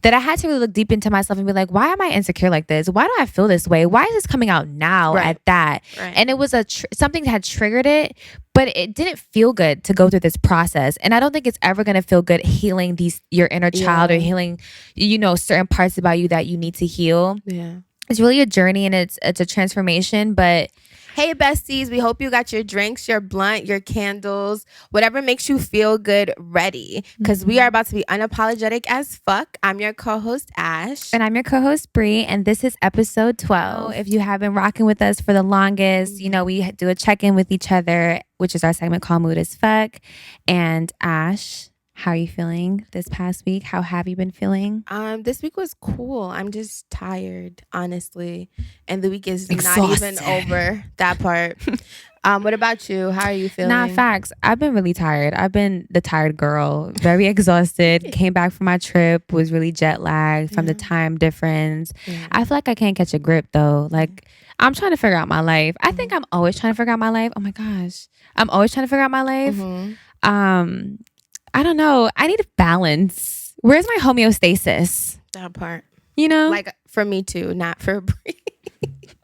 that I had to really look deep into myself and be like, why am I insecure like this? Why do I feel this way? Why is this coming out now at that? Right. And it was something that had triggered it, but it didn't feel good to go through this process. And I don't think it's ever going to feel good healing your inner child or healing, certain parts about you that you need to heal. Yeah. It's really a journey and it's a transformation, but hey, besties, we hope you got your drinks, your blunt, your candles, whatever makes you feel good ready. Because we are about to be unapologetic as fuck. I'm your co-host, Ash. And I'm your co-host, Brey. And this is episode 12. If you have been rocking with us for the longest, we do a check-in with each other, which is our segment called Mood AFK. And Ash, how are you feeling this past week? How have you been feeling? This week was cool. I'm just tired, honestly. And the week is not even over, that part. What about you? How are you feeling? Nah, facts. I've been really tired. I've been the tired girl, very exhausted. Came back from my trip, was really jet lagged from the time difference. I feel like I can't catch a grip though. Like I'm trying to figure out my life. I think I'm always trying to figure out my life. Oh my gosh. I'm always trying to figure out my life. I don't know. I need a balance. Where's my homeostasis? That part. Like for me too, not for Bree.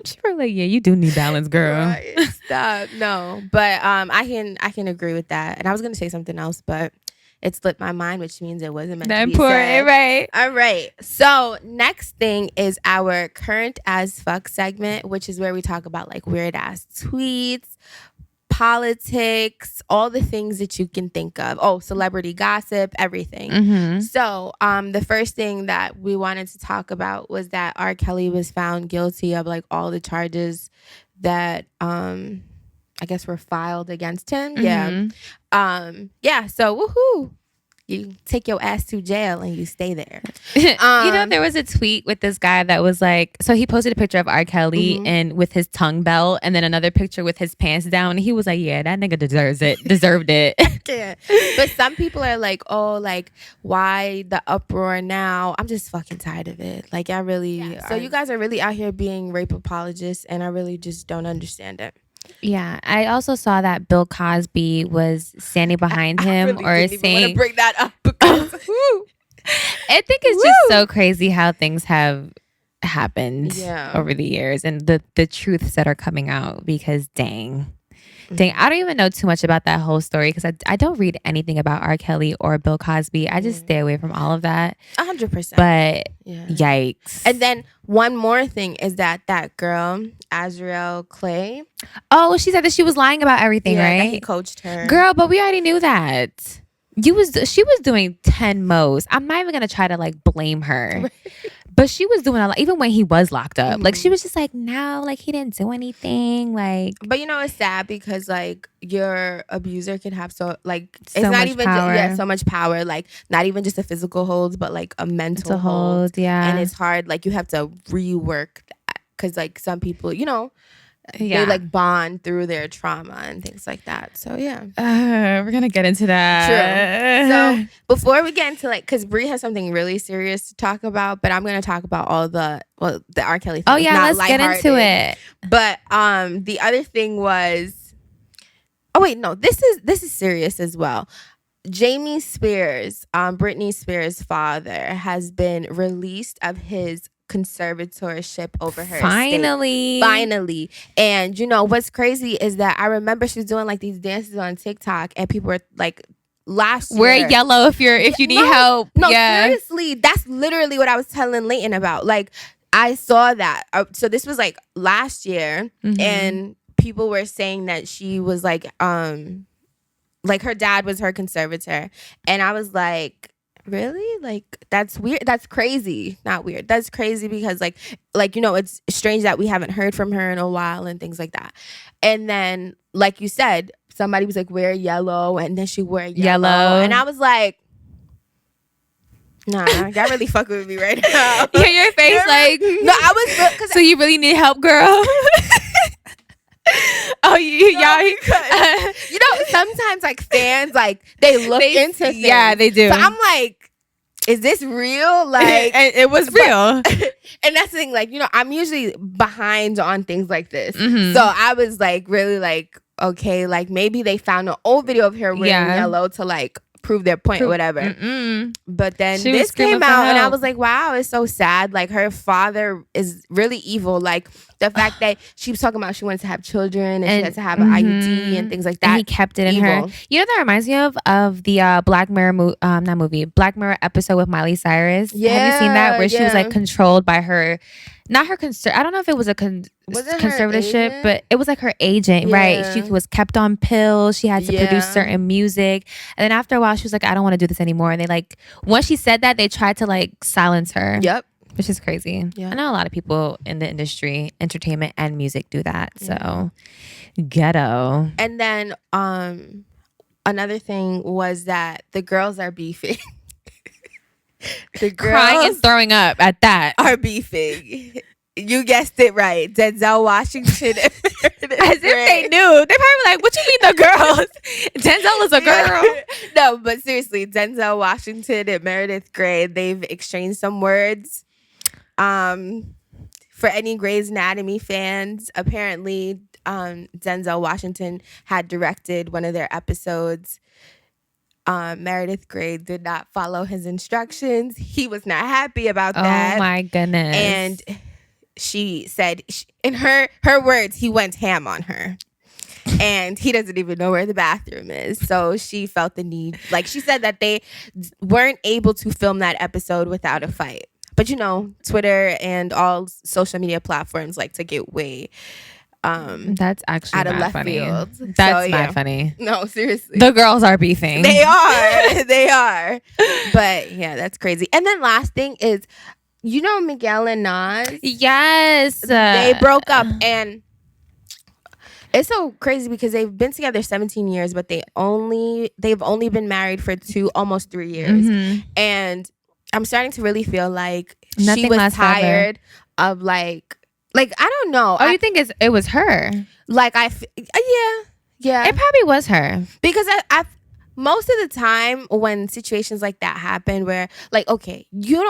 She was like, yeah, you do need balance, girl. Right. Stop. No. But I can agree with that. And I was gonna say something else, but it slipped my mind, which means it wasn't meant to be said. Right. All right. So next thing is our current as fuck segment, which is where we talk about like weird ass tweets, politics, all the things that you can think of. Oh, celebrity gossip, everything. So the first thing that we wanted to talk about was that R. Kelly was found guilty of like all the charges that I guess were filed against him. So woohoo. You take your ass to jail and you stay there. There was a tweet with this guy that was like, so he posted a picture of R. Kelly and with his tongue belt, and then another picture with his pants down. And he was like, yeah, that nigga deserved it. Yeah. But some people are like, oh, like, why the uproar now? I'm just fucking tired of it. Like, I really. So you guys are really out here being rape apologists, and I really just don't understand it. Yeah, I also saw that Bill Cosby was standing behind him I really saying, want to bring that up because I think it's just so crazy how things have happened over the years and the truths that are coming out. Because dang, I don't even know too much about that whole story because I don't read anything about R. Kelly or Bill Cosby. I just stay away from all of that. 100%. But yikes. And then one more thing is that girl, Azriel Clay. Oh, she said that she was lying about everything, right? That he coached her. Girl, but we already knew that. She was doing 10 mo's. I'm not even going to try to like blame her. But she was doing a lot, even when he was locked up. Like, she was just like, no, like, he didn't do anything. Like, but it's sad because, like, your abuser can have it's so not much even power. so much power. Like, not even just a physical hold, but like a mental hold. Yeah. And it's hard. Like, you have to rework that because, like, some people, they like bond through their trauma and things like that. So yeah, we're gonna get into that. True. So before we get into because Bree has something really serious to talk about, but I'm gonna talk about all the R. Kelly things. Oh yeah, let's get into it. But the other thing was, this is serious as well. Jamie Spears, Britney Spears' father, has been released of his conservatorship over her finally. And what's crazy is that I remember she was doing like these dances on TikTok and people were like, last year, wear yellow if you need help. Seriously, that's literally what I was telling Leighton about. Like, I saw that. So this was like last year, and people were saying that she was like her dad was her conservator, and I was like, really? Like, that's weird. That's crazy. Not weird. That's crazy because like it's strange that we haven't heard from her in a while and things like that. And then, like you said, somebody was like, wear yellow, and then she wore yellow. And I was like, nah, y'all really fucking with me right now. Yeah, your face like, no, I was so you really need help, girl. Oh, y'all. Sometimes like fans like they look into things. Yeah, they do. So I'm like, is this real? Like, and it was real. And that's the thing. Like, I'm usually behind on things like this. So I was like, really like, okay, like maybe they found an old video of her wearing yellow to like prove their point or whatever. But then this came out and I was like, wow, it's so sad. Like her father is really evil. Like the fact that she was talking about she wanted to have children and she had to have an IUD and things like that. And he kept it in her. You know, that reminds me of the Black Mirror Black Mirror episode with Miley Cyrus. Have you seen that, where she was like controlled by her, not her I don't know if it was a conservatorship, but it was like her agent, right? She was kept on pills. She had to produce certain music, and then after a while she was like, I don't want to do this anymore. And they like, once she said that, they tried to like silence her. Which is crazy. I know a lot of people in the industry, entertainment and music, do that. So ghetto. And then another thing was that the girls are beefing. The girls crying and throwing up at that are beefing. You guessed it right. Denzel Washington. As if they knew. They probably like, what you mean the girls? Denzel is a girl. No, but seriously, Denzel Washington and Meredith Grey, they've exchanged some words. For any Grey's Anatomy fans, apparently Denzel Washington had directed one of their episodes. Meredith Grey did not follow his instructions. He was not happy about that. Oh my goodness. And she said, in her words, he went ham on her. And he doesn't even know where the bathroom is. So she felt the need. Like she said that they weren't able to film that episode without a fight. But you know, Twitter and all social media platforms like to get way that's actually out of left funny. field. That's not funny. No, seriously. The girls are beefing. They are. They are. But yeah, that's crazy. And then last thing is, you know, Miguel and Nas? Yes. They broke up, and it's so crazy because they've been together 17 years, but they've only been married for almost 3 years. And I'm starting to really feel like nothing she was tired of like I don't know. Oh, you think it was her? Like yeah. It probably was her, because I most of the time when situations like that happen, where like, okay, you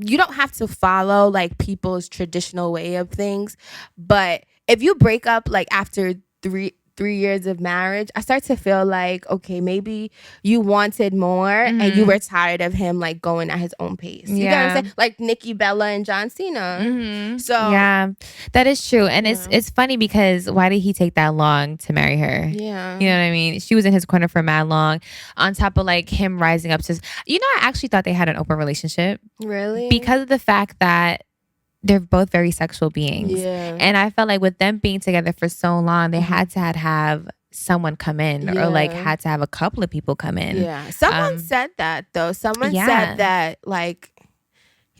don't have to follow like people's traditional way of things, but if you break up like after three years of marriage, I start to feel like, okay, maybe you wanted more and you were tired of him like going at his own pace. You get what I'm saying? Like Nikki Bella and John Cena. So yeah, that is true. And it's funny because why did he take that long to marry her? Yeah. You know what I mean? She was in his corner for mad long, on top of like him rising up to, you know, I actually thought they had an open relationship. Really? Because of the fact that they're both very sexual beings. Yeah. And I felt like with them being together for so long, they had to have someone come in or like had to have a couple of people come in. Yeah. Someone said that though. Someone said that like,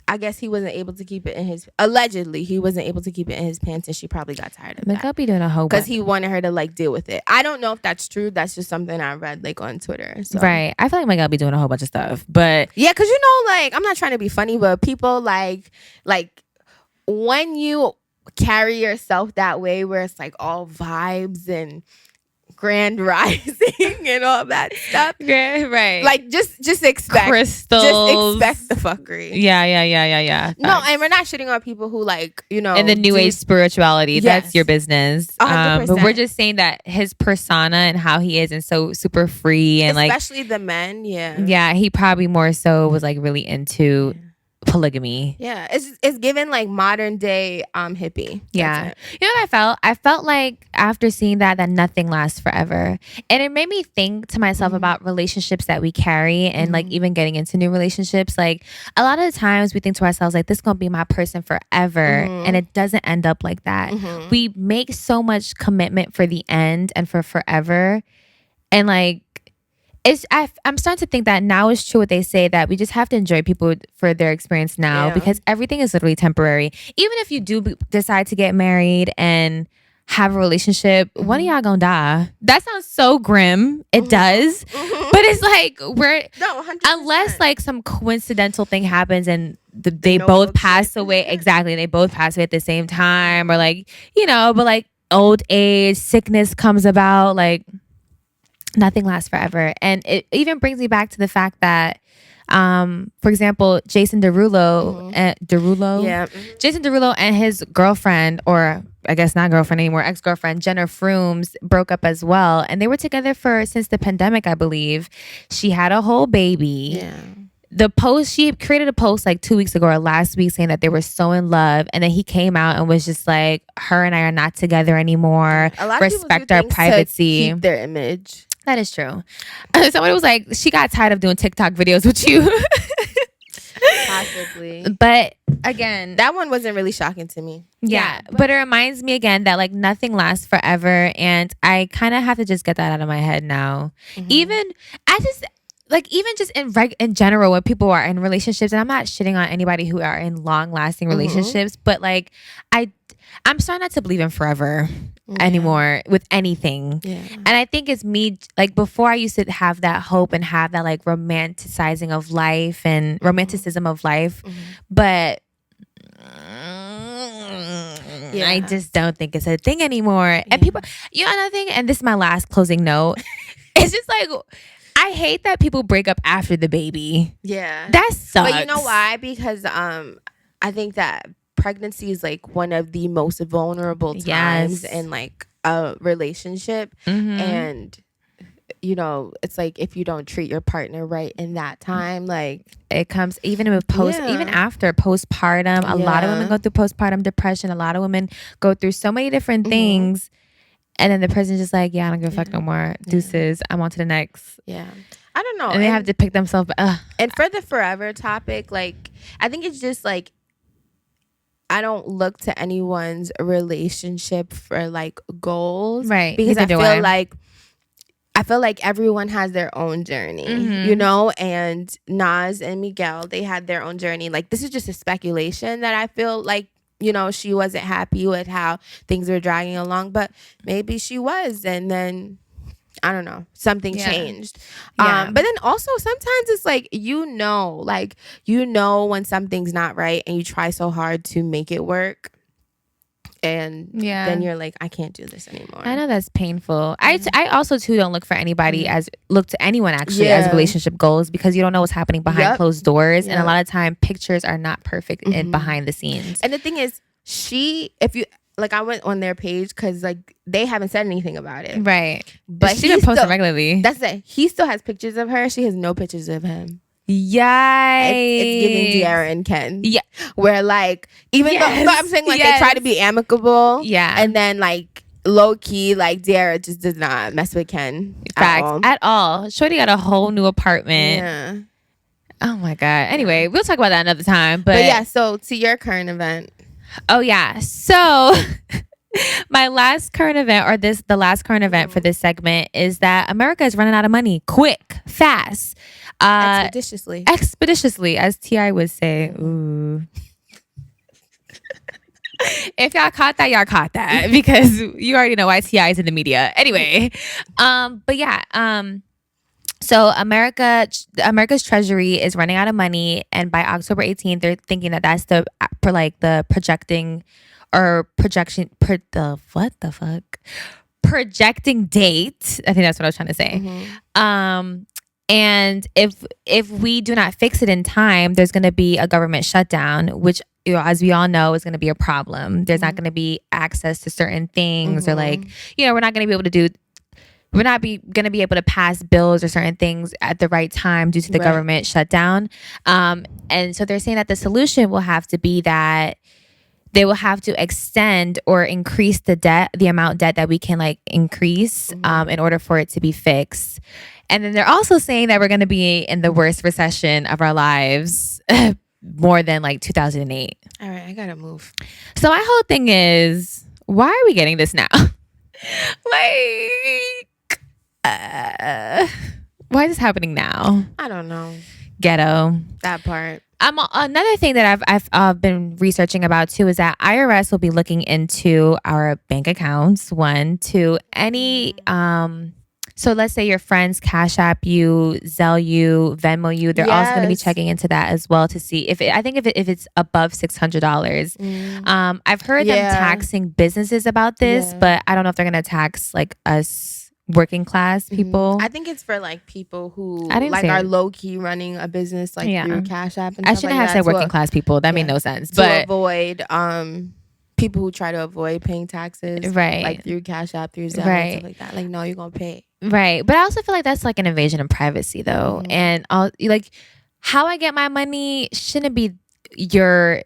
I guess he wasn't able to keep it in his, allegedly he wasn't able to keep it in his pants, and she probably got tired of that. I'll be doing a whole because he wanted her to like deal with it. I don't know if that's true. That's just something I read like on Twitter. So. Right. I feel like Miguel be doing a whole bunch of stuff, but yeah, because you know, like, I'm not trying to be funny, but people like when you carry yourself that way, where it's like all vibes and grand rising and all that stuff, right? Like just expect crystals, just expect the fuckery. Yeah. No, and we're not shitting on people who like, you know, in the new age spirituality. Yes. That's your business. 100%. But we're just saying that his persona and how he is, and so super free, and especially the men. Yeah, he probably more so was like really into polygamy. Yeah, it's given like modern day hippie. Yeah. You know what I felt? I felt like after seeing that nothing lasts forever. And it made me think to myself about relationships that we carry, and like even getting into new relationships. Like a lot of the times we think to ourselves like, this is gonna be my person forever, and it doesn't end up like that. We make so much commitment for the end and for forever, and like I'm starting to think that now is true what they say, that we just have to enjoy people for their experience now, because everything is literally temporary. Even if you do decide to get married and have a relationship, one of y'all gonna die. That sounds so grim. It does. But it's like unless like some coincidental thing happens and they both pass away. Exactly. They both pass away at the same time, or like, you know, but like old age, sickness comes about, like nothing lasts forever. And it even brings me back to the fact that for example, Jason Derulo, Jason Derulo and his girlfriend, or I guess not girlfriend anymore, ex-girlfriend, Jenna Frooms, broke up as well. And they were together since the pandemic, I believe. She had a whole baby. Yeah. She created a post like 2 weeks ago or last week saying that they were so in love, and then he came out and was just like, her and I are not together anymore. A lot respect of our privacy. To keep their image. That is true. Somebody was like, she got tired of doing TikTok videos with you. Possibly. But again, that one wasn't really shocking to me. Yeah, but it reminds me again that like nothing lasts forever, and I kind of have to just get that out of my head now. Even just in general, when people are in relationships, and I'm not shitting on anybody who are in long lasting relationships, but like I'm starting not to believe in forever anymore with anything. Yeah. And I think it's me, like before I used to have that hope and have that like romanticizing of life and romanticism of life, but I just don't think it's a thing anymore. And people, another thing, and this is my last closing note, it's just like, I hate that people break up after the baby. Yeah. That sucks. But you know why? Because I think that pregnancy is like one of the most vulnerable times in like a relationship. And it's like if you don't treat your partner right in that time, like it comes even after postpartum. A lot of women go through postpartum depression. A lot of women go through so many different things. And then the person's just like, I don't give a fuck no more. Deuces. I'm on to the next. Yeah. I don't know. And they have to pick themselves up. And for the forever topic, like, I think it's just like, I don't look to anyone's relationship for like goals. Right. Because I feel like everyone has their own journey, and Nas and Miguel, they had their own journey. Like, this is just a speculation that I feel like, she wasn't happy with how things were dragging along, but maybe she was. And then, I don't know, something changed. But then also sometimes it's like, when something's not right and you try so hard to make it work. And then you're like, I can't do this anymore. I know that's painful. I also too don't look to anyone actually as relationship goals, because you don't know what's happening behind closed doors. And a lot of time pictures are not perfect in behind the scenes. And the thing is, I went on their page because like they haven't said anything about it. Right. But she been posting regularly. That's it. He still has pictures of her. She has no pictures of him. Yikes. It's giving De'Ara and Ken. Yeah. Where like, even though I'm saying like they try to be amicable. Yeah. And then like low key, like De'Ara just does not mess with Ken. Facts. At all. Shorty got a whole new apartment. Yeah. Oh my God. Anyway, we'll talk about that another time. But yeah, so to your current event. Oh yeah. So my last current event, or the last current event for this segment, is that America is running out of money quick, fast. Expeditiously, as T.I. would say. Ooh. If y'all caught that, y'all caught that, because you already know why T.I. is in the media. Anyway, but yeah, so America's Treasury is running out of money, and by October 18th, they're thinking that that's the projecting date. I think that's what I was trying to say. And if we do not fix it in time, there's going to be a government shutdown, which, as we all know, is going to be a problem. There's not going to be access to certain things, or like, we're not going to be able to pass bills or certain things at the right time due to the government shutdown. And so they're saying that the solution will have to be that they will have to extend or increase the amount of debt that we can like increase in order for it to be fixed. And then they're also saying that we're going to be in the worst recession of our lives, more than like 2008. All right, I gotta move. So my whole thing is, why are we getting this now? Why is this happening now? I don't know. Ghetto. That part. Another thing that I've been researching about too is that IRS will be looking into our bank accounts. One, two, any so let's say your friends Cash App you, Zelle you, Venmo you. They're also going to be checking into that as well to see if it's above $600. I've heard them taxing businesses about this, but I don't know if they're going to tax like us working class people. I think it's for like people who I didn't like say are it. low key running a business like through Cash App and I stuff shouldn't like have that said working class people. That made no sense. But to avoid people who try to avoid paying taxes, right, like through Cash App, through Zelle, right, and stuff like that. Like, no, you're gonna pay. Right, but I also feel like that's like an invasion of privacy, though, and like how I get my money shouldn't be your,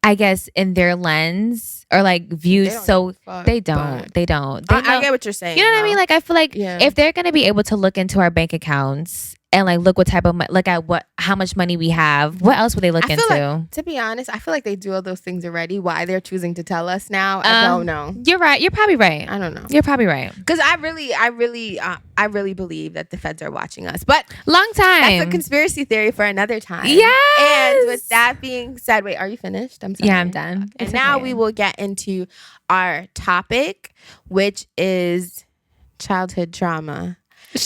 I guess, in their lens or like views. So they don't. They know. I get what you're saying. You know what I mean? Like I feel like Yeah. if they're gonna be able to look into our bank accounts and like look what type of look at how much money we have, what else would they look into? Like, to be honest, I feel like they do all those things already. Why they're choosing to tell us now, I don't know. You're right. You're probably right. I don't know. You're probably right. Because I really believe that the feds are watching us. But long time. That's a conspiracy theory for another time. Yes. And with that being said, wait, are you finished? I'm sorry. Yeah, I'm done. Okay. And now we will get into our topic, which is childhood trauma.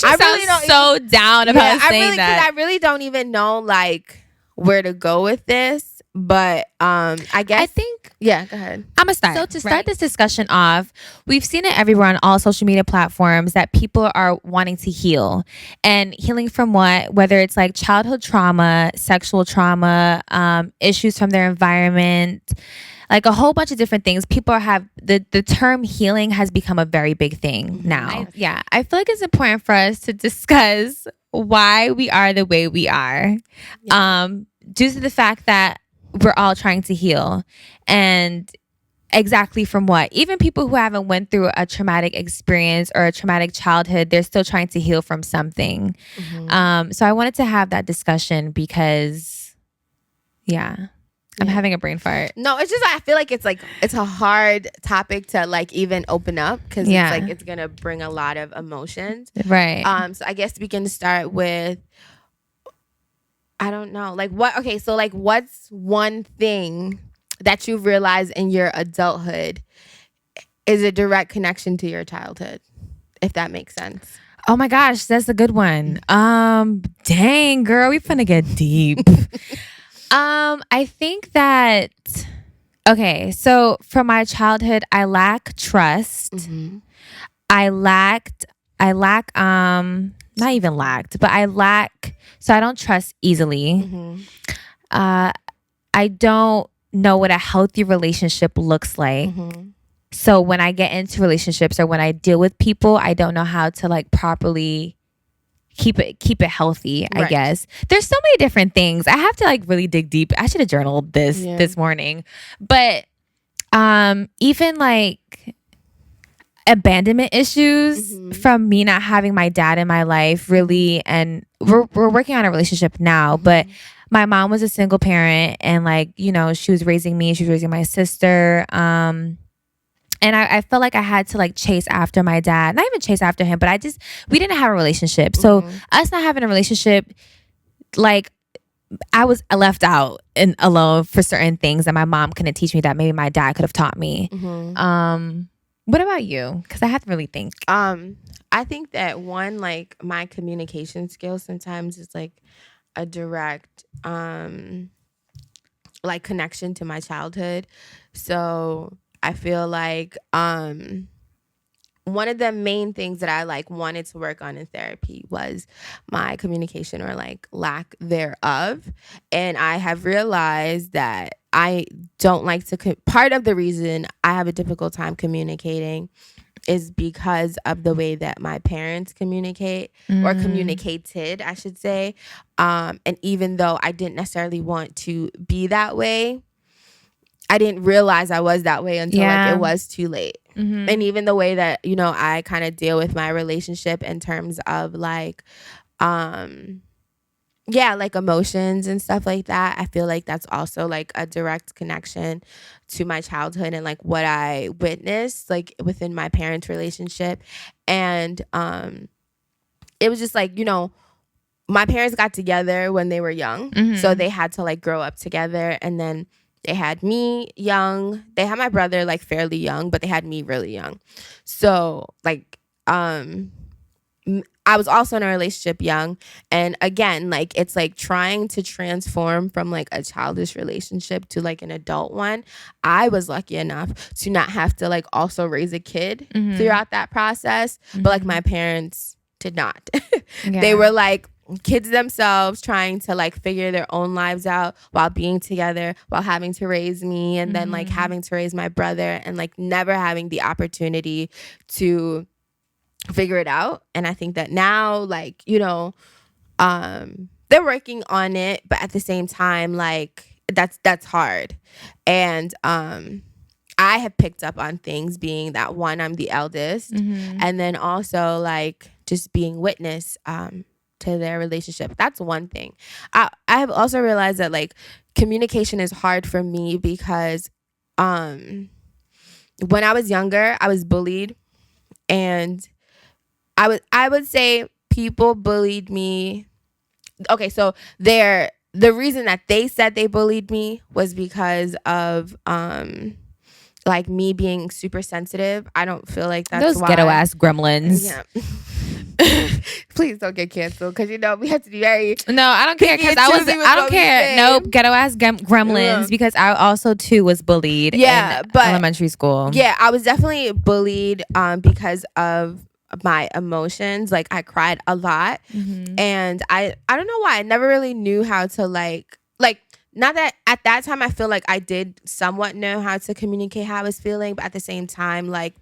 I really don't so down about saying that. I really don't even know like where to go with this, but I think go ahead. I'm gonna start. So to start this discussion off, we've seen it everywhere on all social media platforms that people are wanting to heal, and healing from what? Whether it's like childhood trauma, sexual trauma, issues from their environment. Like a whole bunch of different things. People have the term healing has become a very big thing now. I feel like it's important for us to discuss why we are the way we are, due to the fact that we're all trying to heal, and exactly from what? Even people who haven't went through a traumatic experience or a traumatic childhood, they're still trying to heal from something. So I wanted to have that discussion because, I'm having a brain fart. No, it's just I feel like it's a hard topic to like even open up because it's like it's gonna bring a lot of emotions. Right. So I guess we can start with I don't know. Like what okay, so like what's one thing that you've realized in your adulthood is a direct connection to your childhood, if that makes sense? Oh my gosh, that's a good one. Dang girl, we finna get deep. I think that okay, so from my childhood, I lack trust. I lack not even lacked, but I lack, so I don't trust easily. I don't know what a healthy relationship looks like. So when I get into relationships or when I deal with people, I don't know how to like properly keep it healthy, I guess. There's so many different things. I have to like really dig deep. I should have journaled this morning. But even like abandonment issues from me not having my dad in my life really, and we're working on a relationship now, but my mom was a single parent and like, you know, she was raising me, she was raising my sister. And I felt like I had to like chase after my dad, not even chase after him, but we didn't have a relationship. So us not having a relationship, like I was left out and alone for certain things that my mom couldn't teach me that maybe my dad could have taught me. What about you? Because I have to really think. I think that one, like my communication skills sometimes is like a direct like connection to my childhood. So I feel like one of the main things that I like wanted to work on in therapy was my communication or like lack thereof. And I have realized that I don't like to part of the reason I have a difficult time communicating is because of the way that my parents communicate or communicated, I should say. And even though I didn't necessarily want to be that way, I didn't realize I was that way until like it was too late. And even the way that, you know, I kind of deal with my relationship in terms of like, like emotions and stuff like that. I feel like that's also like a direct connection to my childhood and like what I witnessed like within my parents' relationship. And it was just like, you know, my parents got together when they were young. So they had to like grow up together, and then they had me young. They had my brother like fairly young, but they had me really young. So like I was also in a relationship young, and again, like it's like trying to transform from like a childish relationship to like an adult one. I was lucky enough to not have to like also raise a kid throughout that process, but like my parents did not. They were like kids themselves trying to like figure their own lives out while being together, while having to raise me, and then like having to raise my brother, and like never having the opportunity to figure it out. And I think that now, like, you know, they're working on it, but at the same time, like that's hard. And I have picked up on things, being that one, I'm the eldest, and then also like just being witness to their relationship. That's one thing. I have also realized that like communication is hard for me because when I was younger, I was bullied, and I would say people bullied me. Okay, so the reason that they said they bullied me was because of like me being super sensitive. I don't feel like that's those why. Ghetto ass gremlins. Yeah. Please don't get canceled, because you know we have to be very. No, I don't care, because I don't care. Nope, ghetto ass gremlins, because I also too was bullied. Yeah, in but elementary school. Yeah, I was definitely bullied because of my emotions. Like I cried a lot, and I don't know why. I never really knew how to like not that at that time I feel like I did somewhat know how to communicate how I was feeling, but at the same time, like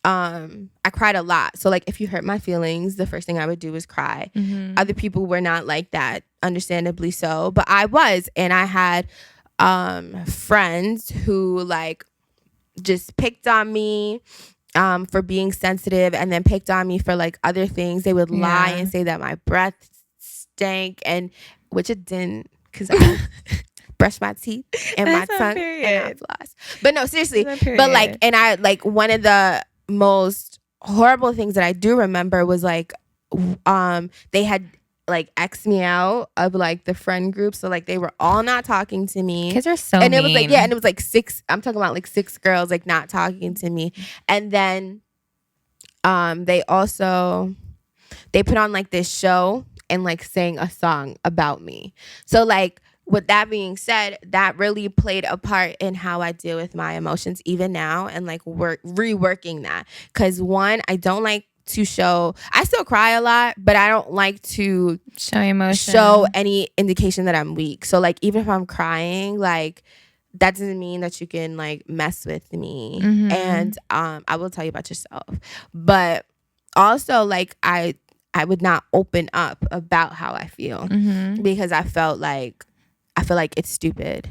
I cried a lot. So like if you hurt my feelings, the first thing I would do was cry. Other people were not like that, understandably so, but I was. And I had friends who like just picked on me for being sensitive, and then picked on me for like other things. They would lie and say that my breath stank, and which it didn't, because I brush my teeth and my tongue and I floss. But no, seriously. But like, and I like one of the most horrible things that I do remember was like they had like X'd me out of like the friend group. So like they were all not talking to me. Kids are so and it mean. was like, yeah, and it was like I'm talking about like 6 girls like not talking to me. And then they put on like this show and like sang a song about me. So like with that being said, that really played a part in how I deal with my emotions even now, and like reworking that. Because one, I don't like to show, I still cry a lot, but I don't like to show any indication that I'm weak. So like even if I'm crying, like that doesn't mean that you can like mess with me. And I will tell you about yourself. But also like I would not open up about how I feel, because I feel like it's stupid.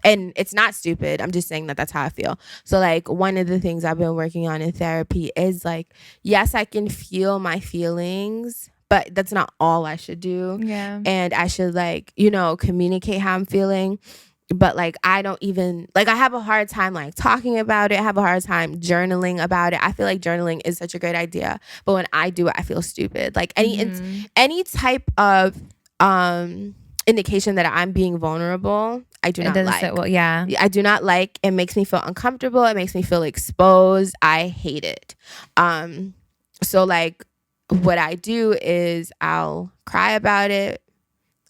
And it's not stupid. I'm just saying that that's how I feel. So like one of the things I've been working on in therapy is like, yes, I can feel my feelings, but that's not all I should do. Yeah. And I should like, you know, communicate how I'm feeling. But like I don't even like, I have a hard time like talking about it. I have a hard time journaling about it. I feel like journaling is such a great idea, but when I do it, I feel stupid. Like any type of indication that I'm being vulnerable, I do not like. I do not like. It makes me feel uncomfortable. It makes me feel exposed. I hate it. So like what I do is I'll cry about it,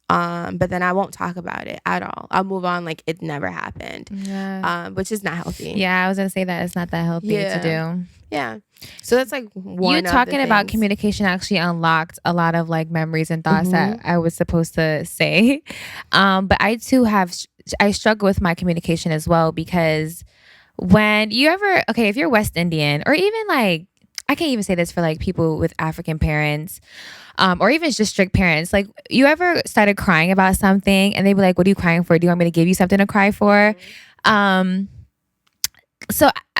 but then I won't talk about it at all. I'll move on like it never happened, which is not healthy. Yeah, I was gonna say that it's not that healthy to do. Yeah. So that's like one. You talking about communication actually unlocked a lot of like memories and thoughts that I was supposed to say. But I too I struggle with my communication as well, because when you ever, if you're West Indian, or even like, I can't even say this for like people with African parents, or even just strict parents, like you ever started crying about something and they'd be like, what are you crying for? Do you want me to give you something to cry for? So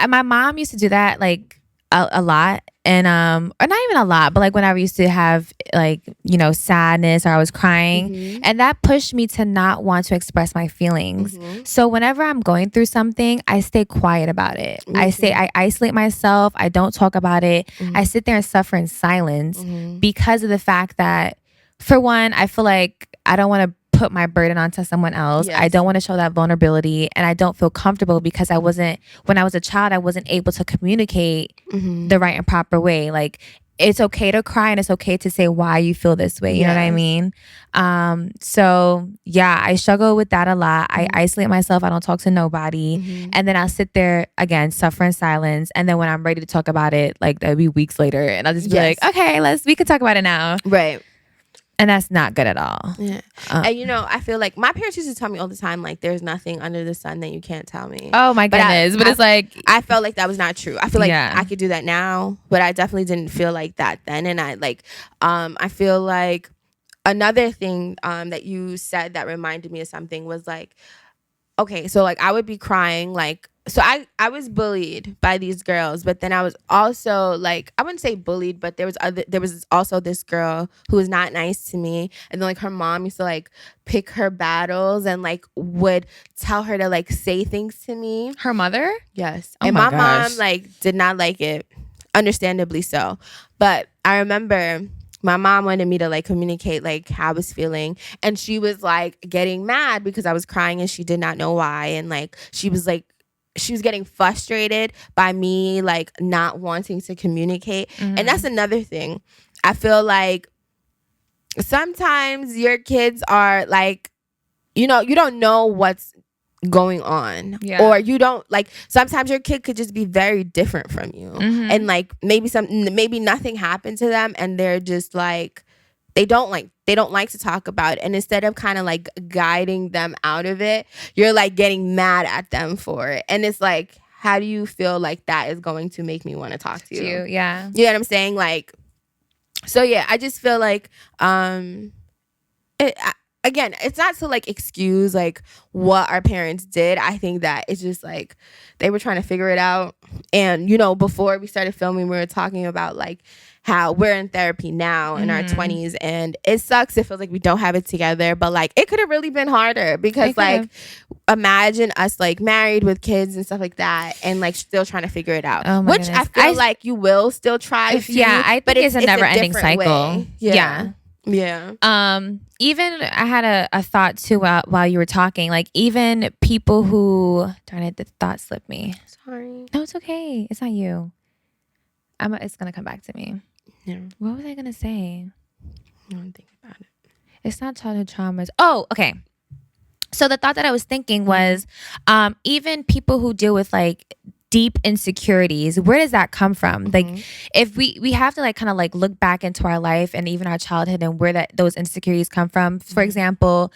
my mom used to do that like a lot, and or not even a lot, but like whenever I used to have like, you know, sadness or I was crying, and that pushed me to not want to express my feelings. So whenever I'm going through something, I stay quiet about it. I isolate myself. I don't talk about it. I sit there and suffer in silence, because of the fact that, for one, I feel like I don't want to put my burden onto someone else. I don't want to show that vulnerability, and I don't feel comfortable because when I was a child, I wasn't able to communicate the right and proper way. Like it's okay to cry and it's okay to say why you feel this way. You know what I mean? So yeah, I struggle with that a lot. I isolate myself. I don't talk to nobody. And then I'll sit there again, suffer in silence. And then when I'm ready to talk about it, like that'll be weeks later. And I'll just be like, okay, we can talk about it now. Right. And that's not good at all. Yeah. And you know, I feel like my parents used to tell me all the time, like, there's nothing under the sun that you can't tell me. Oh my goodness. But it's like, I felt like that was not true. I feel like I could do that now, but I definitely didn't feel like that then. And I feel like another thing that you said that reminded me of something was like, okay, so like I would be crying, like, so I was bullied by these girls, but then I was also like, I wouldn't say bullied, but there was also this girl who was not nice to me, and then like her mom used to like pick her battles and like would tell her to like say things to me. Her mother? Yes. And my mom like did not like it, understandably so. But I remember my mom wanted me to like communicate like how I was feeling, and she was like getting mad because I was crying and she did not know why, and like she was getting frustrated by me like not wanting to communicate. And that's another thing. I feel like sometimes your kids are like, you know, you don't know what's going on, or you don't like, sometimes your kid could just be very different from you, and like maybe nothing happened to them and they're just like they don't like to talk about it, and instead of kind of like guiding them out of it, you're like getting mad at them for it. And it's like, how do you feel like that is going to make me want to talk to you? You know what I'm saying? Like, so yeah, I just feel like again, it's not to like excuse like what our parents did. I think that it's just like they were trying to figure it out. And you know, before we started filming, we were talking about like how we're in therapy now in our 20s, and it sucks. It feels like we don't have it together, but like it could have really been harder, because like imagine us like married with kids and stuff like that, and like still trying to figure it out, which goodness. I feel like you will still try to, I think but it's a never ending cycle way. Yeah. Even I had a thought too while you were talking, like even people who, darn it, the thought slipped me. Sorry. No, it's okay. It's not you. It's gonna come back to me. Yeah. What was I gonna say? I don't think about it. It's not childhood traumas. Oh, okay. So the thought that I was thinking was, even people who deal with like deep insecurities, where does that come from? Like, if we have to like kind of like look back into our life and even our childhood and where those insecurities come from. For example,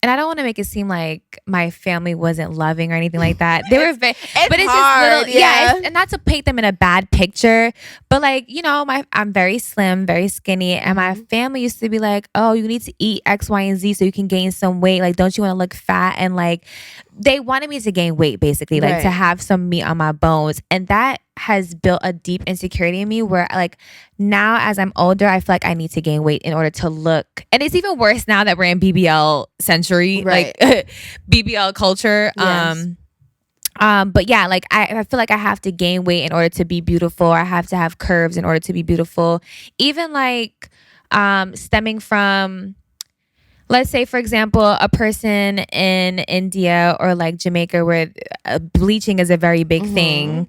and I don't want to make it seem like my family wasn't loving or anything like that. They were, but it's hard, just little, and not to paint them in a bad picture, but like, you know, I'm very slim, very skinny, and my family used to be like, oh, you need to eat X, Y, and Z so you can gain some weight. Like, don't you want to look fat? And like, they wanted me to gain weight, basically, like to have some meat on my bones, and that has built a deep insecurity in me where like now as I'm older, I feel like I need to gain weight in order to look. And it's even worse now that we're in BBL century, like BBL culture. Yes. But yeah, like I feel like I have to gain weight in order to be beautiful. I have to have curves in order to be beautiful. Even like stemming from, let's say, for example, a person in India or like Jamaica where bleaching is a very big thing,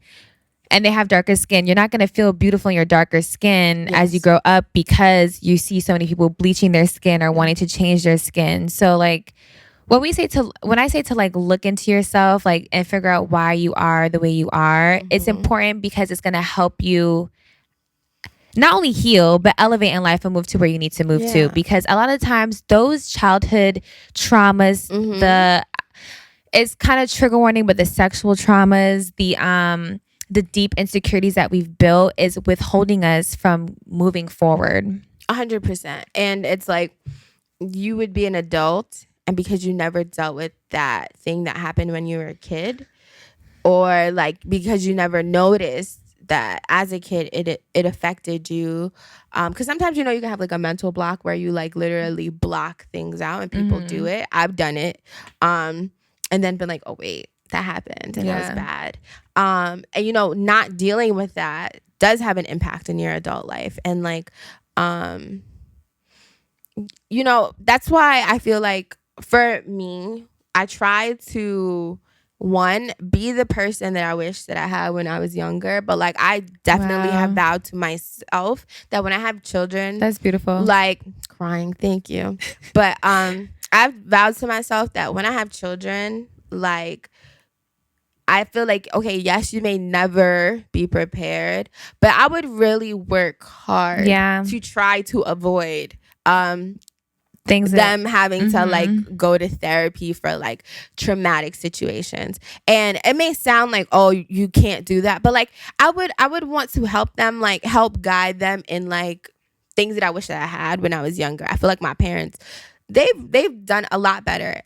and they have darker skin. You're not going to feel beautiful in your darker skin as you grow up, because you see so many people bleaching their skin or wanting to change their skin. So like when I say to like look into yourself, like, and figure out why you are the way you are, it's important because it's going to help you not only heal, but elevate in life and move to where you need to move to. Because a lot of times those childhood traumas, it's kind of trigger warning, but the sexual traumas, the deep insecurities that we've built is withholding us from moving forward. 100%. And it's like, you would be an adult, and because you never dealt with that thing that happened when you were a kid, or like because you never noticed that as a kid it affected you, because sometimes, you know, you can have like a mental block where you like literally block things out, and people do it. I've done it, and then been like, oh wait, that happened and that was bad. And you know, not dealing with that does have an impact in your adult life. And like, you know, that's why I feel like for me, I try to one, be the person that I wish that I had when I was younger. But like, I definitely have vowed to myself that when I have children, that's beautiful. Like crying, thank you. But I've vowed to myself that when I have children, like, I feel like, okay, yes, you may never be prepared, but I would really work hard to try to avoid things them having to like go to therapy for like traumatic situations. And it may sound like, oh, you can't do that, but like I would want to help them, like help guide them in like things that I wish that I had when I was younger. I feel like my parents, they've done a lot better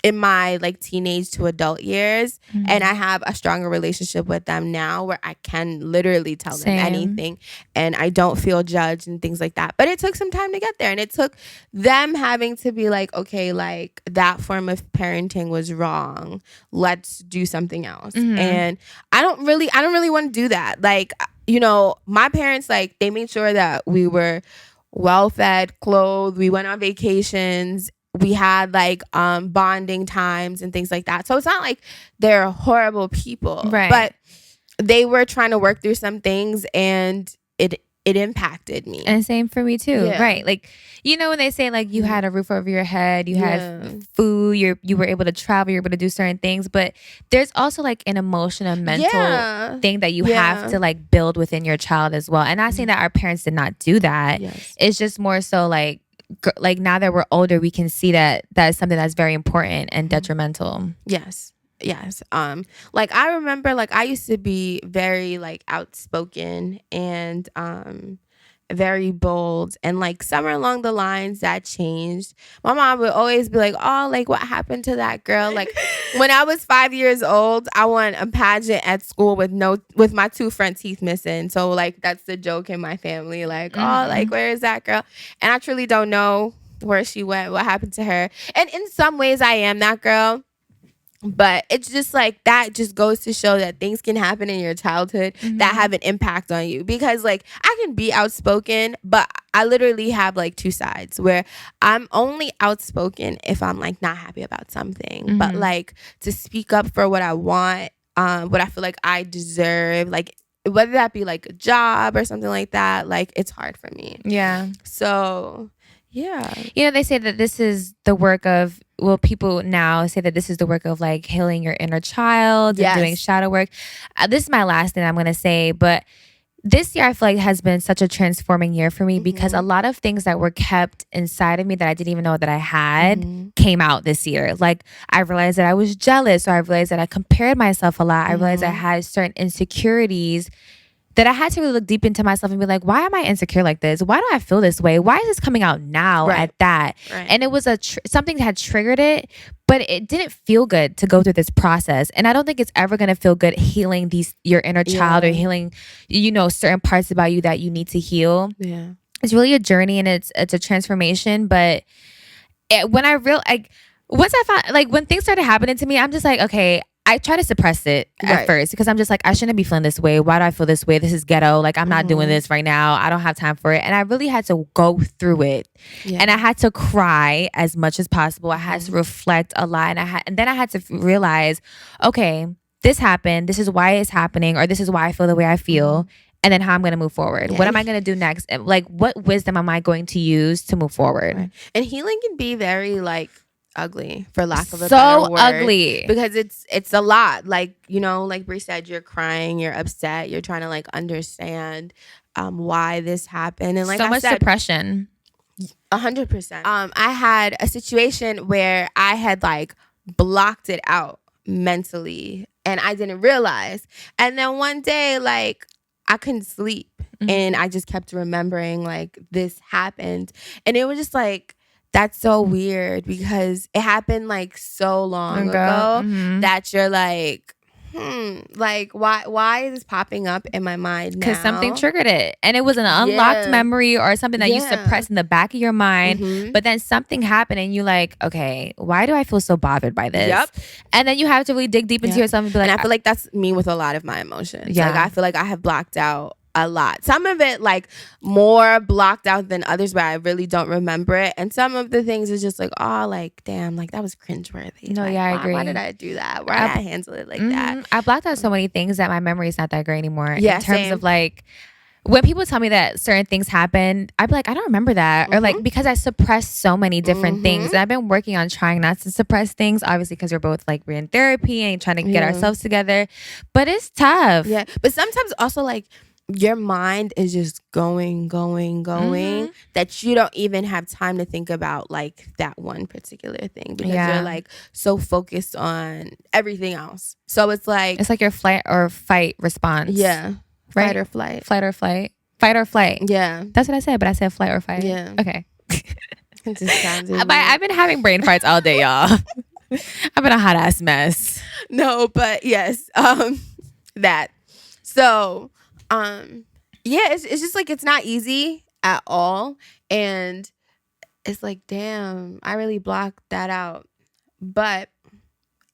in my like teenage to adult years, and I have a stronger relationship with them now where I can literally tell them anything and I don't feel judged and things like that. But it took some time to get there, and it took them having to be like, okay, like that form of parenting was wrong, let's do something else. And I don't really want to do that. Like, you know, my parents, like, they made sure that we were well fed, clothed, we went on vacations, we had like bonding times and things like that. So it's not like they're horrible people, but they were trying to work through some things, and it impacted me. And same for me too. Right. Like, you know, when they say like you had a roof over your head, you had food, you were able to travel, you're able to do certain things, but there's also like an emotional, mental thing that you have to like build within your child as well. And not saying that our parents did not do that. It's just more so like now that we're older, we can see that is something that's very important and detrimental. Yes. Like I remember, like I used to be very like outspoken and very bold, and like somewhere along the lines that changed. My mom would always be like, oh, like what happened to that girl? Like when I was 5 years old, I won a pageant at school with my 2 front teeth missing. So like that's the joke in my family, like, oh, like where is that girl? And I truly don't know where she went, what happened to her. And in some ways I am that girl. But it's just like that just goes to show that things can happen in your childhood that have an impact on you. Because like I can be outspoken, but I literally have like 2 sides where I'm only outspoken if I'm like not happy about something. But like to speak up for what I want, what I feel like I deserve, like whether that be like a job or something like that, like it's hard for me. So yeah. You know, they say that this is the work of, well, people now say that this is the work of like healing your inner child and doing shadow work. This is my last thing I'm going to say, but this year I feel like has been such a transforming year for me because a lot of things that were kept inside of me that I didn't even know that I had came out this year. Like I realized that I was jealous, or I realized that I compared myself a lot. I realized I had certain insecurities that I had to really look deep into myself and be like, why am I insecure like this? Why do I feel this way? Why is this coming out now at that? And it was something that had triggered it, but it didn't feel good to go through this process. And I don't think it's ever going to feel good healing your inner child or healing, you know, certain parts about you that you need to heal. It's really a journey, and it's a transformation. But once I found, like when things started happening to me, I'm just like, okay, I try to suppress it at first because I'm just like, I shouldn't be feeling this way. Why do I feel this way? This is ghetto. Like, I'm not doing this right now. I don't have time for it. And I really had to go through it. And I had to cry as much as possible. I had to reflect a lot. And then I had to realize, okay, this happened. This is why it's happening, or this is why I feel the way I feel. And then how I'm going to move forward. What am I going to do next? And like, what wisdom am I going to use to move forward? And healing can be very like ugly, for lack of a better word. So ugly, because it's a lot. Like, you know, like Bree said, you're crying, you're upset, you're trying to like understand why this happened, and like so much suppression. 100%. I had a situation where I had like blocked it out mentally, and I didn't realize. And then one day, like I couldn't sleep, and I just kept remembering like this happened, and it was just like, that's so weird because it happened like so long ago that you're like, like why is this popping up in my mind now? Because something triggered it, and it was an unlocked memory or something that you suppressed in the back of your mind. But then something happened, and you like, okay, why do I feel so bothered by this? And then you have to really dig deep into yourself and be like, and I feel like that's me with a lot of my emotions. Like I feel like I have blocked out a lot. Some of it like more blocked out than others, but I really don't remember it. And some of the things is just like, oh, like damn, like that was cringeworthy. No, like, yeah, I why, agree. Why did I do that? Why did I handle it like that? I blocked out so many things that my memory is not that great anymore. Yeah, in terms same. of like when people tell me that certain things happened, I'd be like, I don't remember that. Or like, because I suppressed so many different things. And I've been working on trying not to suppress things, obviously, because we're both like we're in therapy and trying to get ourselves together. But it's tough. Yeah. But sometimes also like your mind is just going that you don't even have time to think about like that one particular thing because you're like so focused on everything else. So it's like your flight or fight response. Yeah. Right? Fight or flight. Fight or flight. Fight or flight. Yeah. That's what I said, but I said flight or fight. Yeah. Okay. It just sounded I've been having brain farts all day, y'all. I've been a hot ass mess. No, but yes. That. So, yeah, it's just like it's not easy at all. And it's like, damn, I really blocked that out. But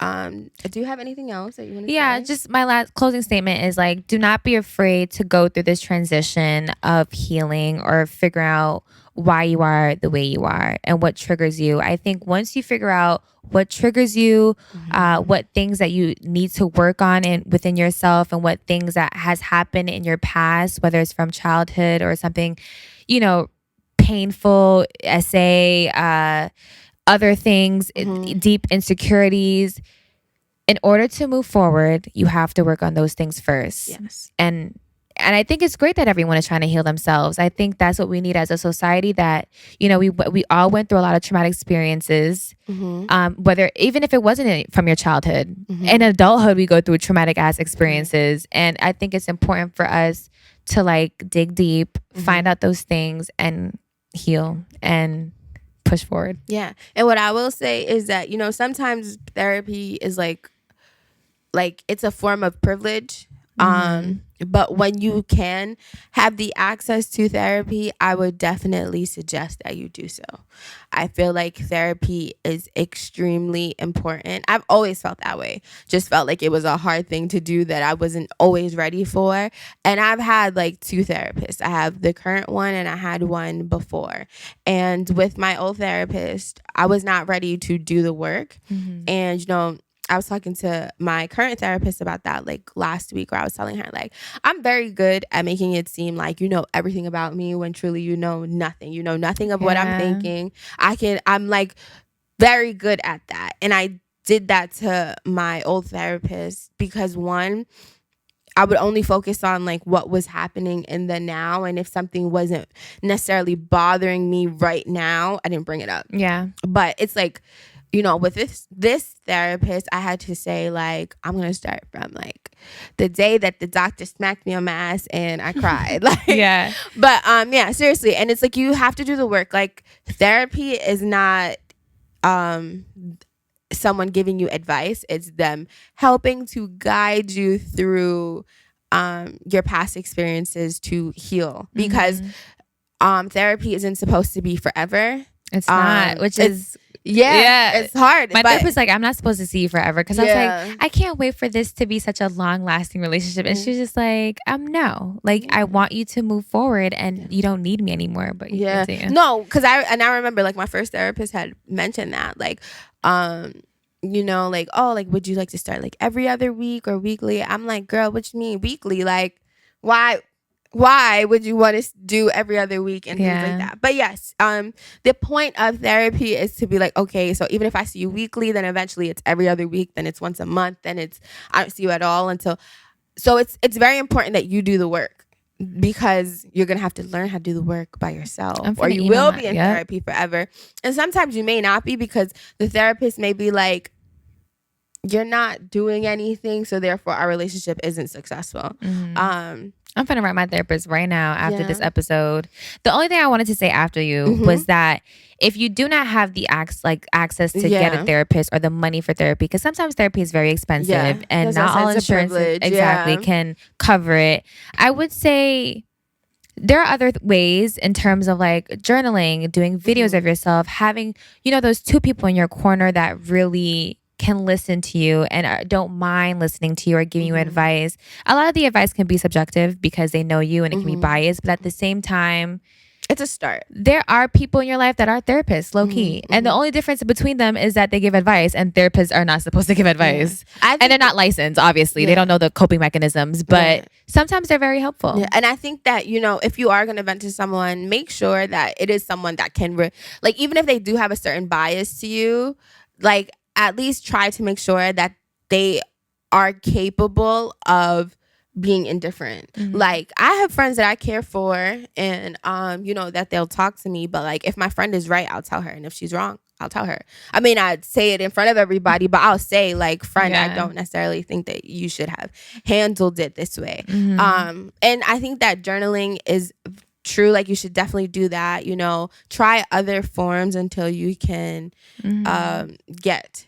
do you have anything else that you want to say? Yeah, just my last closing statement is like, do not be afraid to go through this transition of healing or figure out why you are the way you are and what triggers you. I think once you figure out what triggers you, what things that you need to work on within yourself and what things that has happened in your past, whether it's from childhood or something, painful, other things, deep insecurities. In order to move forward, you have to work on those things first. Yes. And I think it's great that everyone is trying to heal themselves. I think that's what we need as a society, that, we all went through a lot of traumatic experiences, whether even if it wasn't from your childhood. In adulthood, we go through traumatic ass experiences. And I think it's important for us to like dig deep, find out those things and heal and push forward. Yeah. And what I will say is that, sometimes therapy is like it's a form of privilege. But when you can have the access to therapy, I would definitely suggest that you do so. I feel like therapy is extremely important. I've always felt that way. Just felt like it was a hard thing to do that I wasn't always ready for. And I've had like 2 therapists. I have the current one and I had one before. And with my old therapist, I was not ready to do the work. And, I was talking to my current therapist about that like last week, where I was telling her like, I'm very good at making it seem like you know everything about me when truly you know nothing. You know nothing of what I'm thinking. I'm like very good at that. And I did that to my old therapist because one, I would only focus on like what was happening in the now. And if something wasn't necessarily bothering me right now, I didn't bring it up. Yeah. But it's like, with this therapist, I had to say, like, I'm going to start from, like, the day that the doctor smacked me on my ass and I cried. Like, yeah. But, yeah, seriously. And it's like, you have to do the work. Like, therapy is not someone giving you advice. It's them helping to guide you through your past experiences to heal. Because therapy isn't supposed to be forever. It's not, which is... Yeah, it's hard. My therapist like, I'm not supposed to see you forever, because I was like, I can't wait for this to be such a long-lasting relationship. And she's just like, no, like I want you to move forward, and you don't need me anymore. But no, because I remember like my first therapist had mentioned that like, like, oh, like would you like to start like every other week or weekly? I'm like, girl, what you mean weekly? Like, why would you want to do every other week and things like that? But yes, the point of therapy is to be like, okay, so even if I see you weekly, then eventually it's every other week, then it's once a month, then I don't see you at all until. So it's very important that you do the work, because you're gonna have to learn how to do the work by yourself, or you will be in therapy forever. And sometimes you may not be, because the therapist may be like, you're not doing anything, so therefore our relationship isn't successful. I'm going to write my therapist right now after this episode. The only thing I wanted to say after you was that if you do not have the access to get a therapist or the money for therapy, because sometimes therapy is very expensive and not all insurance can cover it. I would say there are other ways in terms of like journaling, doing videos of yourself, having, those 2 people in your corner that really can listen to you and don't mind listening to you or giving you advice. A lot of the advice can be subjective because they know you and it can be biased, but at the same time, it's a start. There are people in your life that are therapists, low key. And the only difference between them is that they give advice and therapists are not supposed to give advice. And they're not licensed, obviously. They don't know the coping mechanisms, but sometimes they're very helpful. And I think that, you know, if you are going to vent to someone, make sure that it is someone that can, like, even if they do have a certain bias to you, like, at least try to make sure that they are capable of being indifferent. Like, I have friends that I care for and you know, that they'll talk to me, but like, if my friend is right, I'll tell her, and if she's wrong, I'll tell her. I mean, I'd say it in front of everybody, but I'll say, like, friend, I don't necessarily think that you should have handled it this way. And I think that journaling is true. Like, you should definitely do that. You know, try other forms until you can get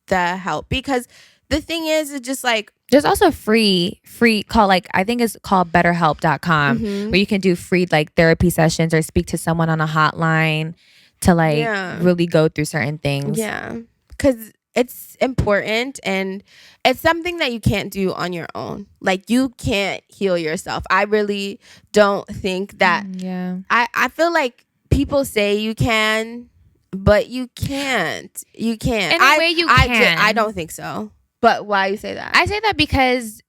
the help, because the thing is, it's just like, there's also free call, like, I think it's called betterhelp.com, where you can do free, like, therapy sessions or speak to someone on a hotline to, like, really go through certain things. Yeah, because it's important and it's something that you can't do on your own. Like, you can't heal yourself. I really don't think that. I feel like people say you can, but you can't. You can't. In a way you can. I don't think so. But why you say that? I say that because,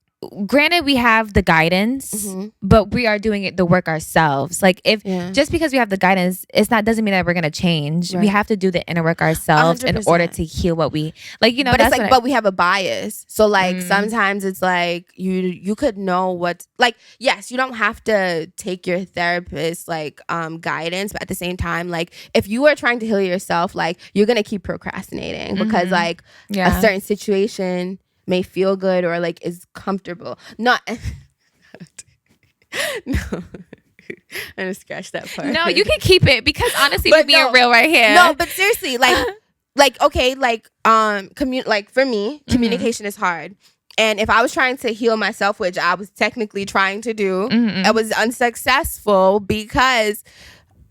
granted, we have the guidance, but we are doing the work ourselves. Like, if just because we have the guidance, doesn't mean that we're gonna change. We have to do the inner work ourselves 100%. In order to heal what we like. You know, but it's like, but we have a bias. So like, sometimes it's like you could know what, like, yes, you don't have to take your therapist like guidance, but at the same time, like, if you are trying to heal yourself, like, you're gonna keep procrastinating because like a certain situation may feel good or like is comfortable. Not no. I'm gonna scratch that part. No, you can keep it, because honestly, we're being real right here. No, but seriously, like okay, like like for me, communication is hard. And if I was trying to heal myself, which I was technically trying to do, I was unsuccessful because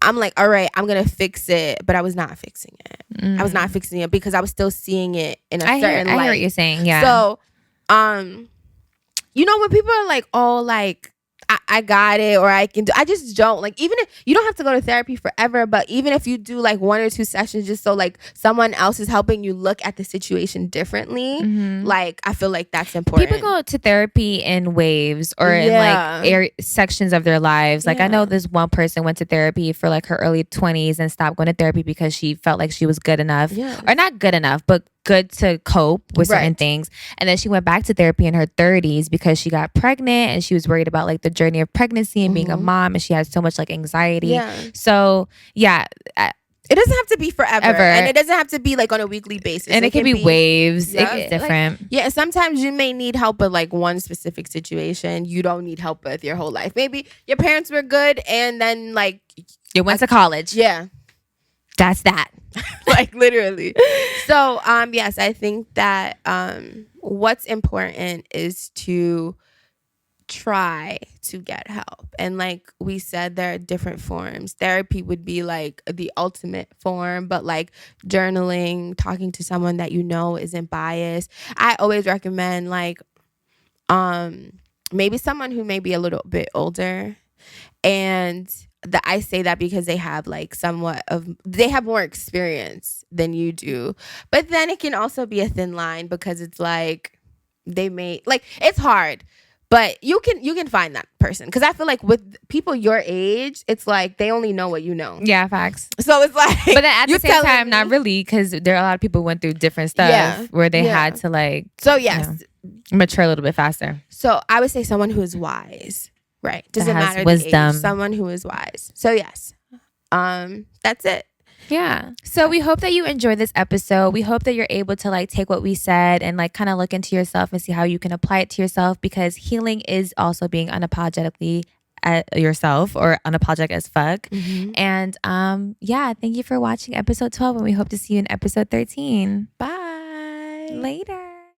I'm like, all right, I'm gonna fix it, but I was not fixing it. I was not fixing it because I was still seeing it in a certain light. I hear what you're saying. Yeah. So, you know, when people are like, oh, like, I got it, or I can do, I just don't. Like, even if you don't have to go to therapy forever, but even if you do like 1 or 2 sessions, just so like someone else is helping you look at the situation differently, like, I feel like that's important. People go to therapy in waves or in like sections of their lives. Like, I know this one person went to therapy for like her early 20s and stopped going to therapy because she felt like she was good enough, or not good enough, but good to cope with certain things. And then she went back to therapy in her 30s because she got pregnant and she was worried about like the journey of pregnancy and being a mom, and she had so much like anxiety. So it doesn't have to be forever, and it doesn't have to be like on a weekly basis, and it can be waves. It's different. Like, sometimes you may need help with like one specific situation. You don't need help with your whole life. Maybe your parents were good and then like you went to college. That's that. Like, literally. So yes, I think that what's important is to try to get help. And like we said, there are different forms. Therapy would be like the ultimate form, but like journaling, talking to someone that you know isn't biased. I always recommend like maybe someone who may be a little bit older, and I say that because they have like they have more experience than you do. But then it can also be a thin line because it's like they may, like, it's hard, but you can find that person. Because I feel like with people your age, it's like they only know what you know. Yeah, facts. So it's like, but then at the same time, not really, because there are a lot of people who went through different stuff where they had to like, so yes, mature a little bit faster. So I would say someone who is wise. Right. Doesn't matter wisdom. the age. Someone who is wise. So yes. That's it. Yeah. So we hope that you enjoyed this episode. We hope that you're able to like take what we said and like kind of look into yourself and see how you can apply it to yourself, because healing is also being unapologetically at yourself, or unapologetic as fuck. And thank you for watching episode 12, and we hope to see you in episode 13. Bye. Later.